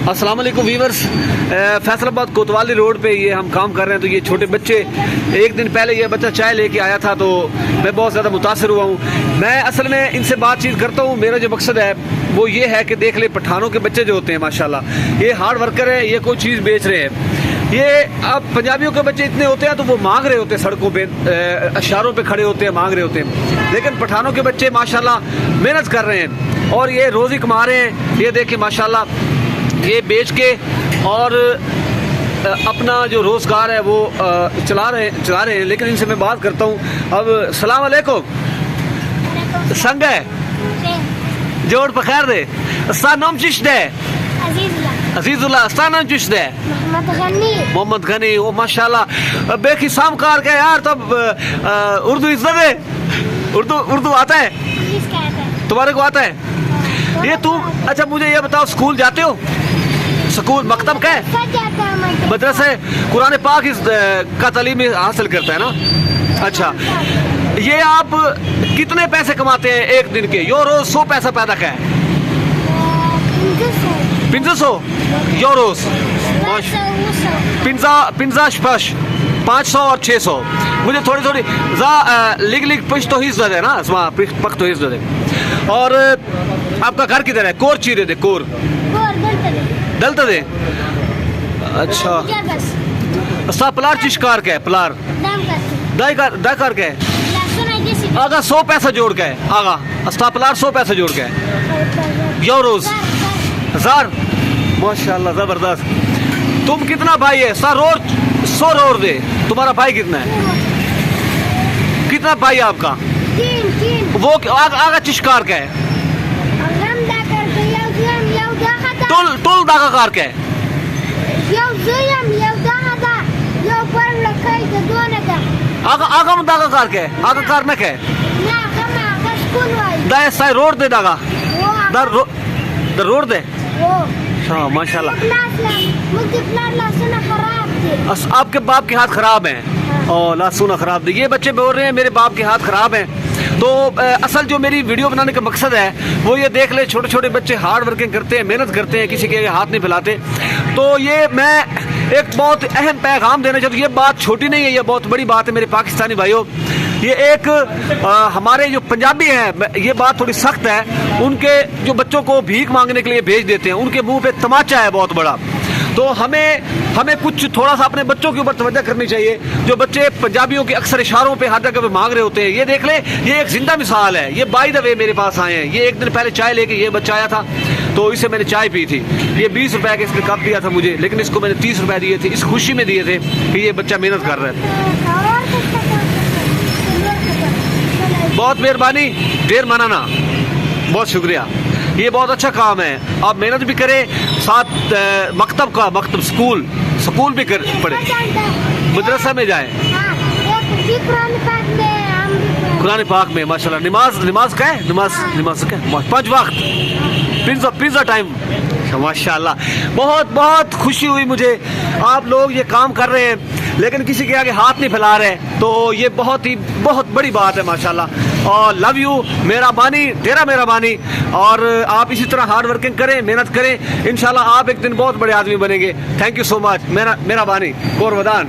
अस्सलाम वालेकुम वीवर्स, फैसलाबाद कोतवाली रोड पे ये हम काम कर रहे हैं। तो ये छोटे बच्चे, एक दिन पहले ये बच्चा चाय लेके आया था तो मैं बहुत ज़्यादा मुतासर हुआ हूँ। मैं असल में इनसे बातचीत करता हूँ, मेरा जो मकसद है वो ये है कि देख ले पठानों के बच्चे जो होते हैं माशाल्लाह ये हार्ड वर्कर है, ये कोई चीज़ बेच रहे हैं। ये अब पंजाबियों के बच्चे इतने होते हैं तो वो मांग रहे होते हैं, सड़कों पे इशारों पे खड़े होते हैं, मांग रहे होते हैं। लेकिन पठानों के बच्चे माशाल्लाह मेहनत कर रहे हैं और ये रोज़ी कमा रहे हैं। ये देखिए माशाल्लाह ये बेच के और अपना जो रोज़गार है वो चला रहे हैं। लेकिन इनसे मैं बात करता हूँ। अब सलाम अलैकुम संग है जोड़ पखैर दे सा नाम चिश्त है अजीजुल्लाह सा नाम चिश्त है मोहम्मद गनी। वो माशाल्लाह बेखी सामकार का यार। तब उर्दू इज्जत है, उर्दू आता है तुम्हारे को? आता है ये तुम? अच्छा मुझे ये बताओ, स्कूल जाते हो? स्कूल मकतब का है, मदरसा है, कुरान पाक का तालीम हासिल करता है ना? अच्छा, ये आप कितने पैसे कमाते हैं एक दिन के? यूरोस 100 पैसा पैदा का है 500 यूरोस 500 और 600। मुझे थोड़ी लिग पश्तो ही है ना, पख्तो ही है। और आपका घर किधर है? कोर चीरे दे कोर दलता दे। अच्छा पलार चिशकार का है, पलार दायकार का है आगा 100 पैसा जोड़ के है आगा अस्ता पलार 100 पैसा जोड़ के है यूरोस 1000। माशाल्लाह जबरदस्त। तुम कितना भाई है? 100 रोड दे। तुम्हारा भाई कितना है? कितना भाई है आपका? वो आगा चिशकार का है, तुल दागा कार का है। आगा में दागा कार का है, आगा कार न का है। दाए साई रोड दे दागा दर रोड दे। हाँ माशाल्लाह। आपके बाप के हाथ खराब हैं और लासुना खराब दे। ये बच्चे बोल रहे हैं मेरे बाप के हाथ खराब हैं। तो असल जो मेरी वीडियो बनाने का मकसद है वो ये देख ले, छोटे छोटे बच्चे हार्ड वर्किंग करते हैं, मेहनत करते हैं, किसी के हाथ नहीं फैलाते। तो ये मैं एक बहुत अहम पैगाम देना चाहता हूँ। ये बात छोटी नहीं है, ये बहुत बड़ी बात है मेरे पाकिस्तानी भाइयों। ये एक हमारे जो पंजाबी हैं, ये बात थोड़ी सख्त है, उनके जो बच्चों को भीख मांगने के लिए भेज देते हैं, उनके मुंह पे तमाचा है बहुत बड़ा। तो हमें कुछ थोड़ा सा अपने बच्चों के ऊपर तवज्जो करनी चाहिए। जो बच्चे पंजाबियों के अक्सर इशारों पे हर जगह पे मांग रहे होते हैं, ये देख ले, ये एक जिंदा मिसाल है। ये बाय द वे मेरे पास आए हैं। ये एक दिन पहले चाय लेके ये बच्चा आया था तो इसे मैंने चाय पी थी। ये 20 रुपए का इसने कप दिया था मुझे, लेकिन इसको मैंने 30 रुपए दिए थे, इस खुशी में दिए थे कि ये बच्चा मेहनत कर रहा है। बहुत मेहरबानी, ढेर मनाना, बहुत शुक्रिया। ये बहुत अच्छा काम है। आप मेहनत भी करें, साथ मकतब स्कूल भी कर पढ़े, मदरसा में जाए, कुरान पाक में माशाल्लाह। नमाज का है, नमाज का 5 वक्त पिज़्ज़ा टाइम माशाल्लाह। बहुत खुशी हुई मुझे। आप लोग ये काम कर रहे हैं लेकिन किसी के आगे हाथ नहीं फैला रहे, तो ये बहुत बड़ी बात है माशाल्लाह। और लव यू, मेरा बानी, तेरा मेरा बानी। और आप इसी तरह हार्ड वर्किंग करें, मेहनत करें, इंशाल्लाह आप एक दिन बहुत बड़े आदमी बनेंगे। Thank you so much. मेरा बानी कोर वदान।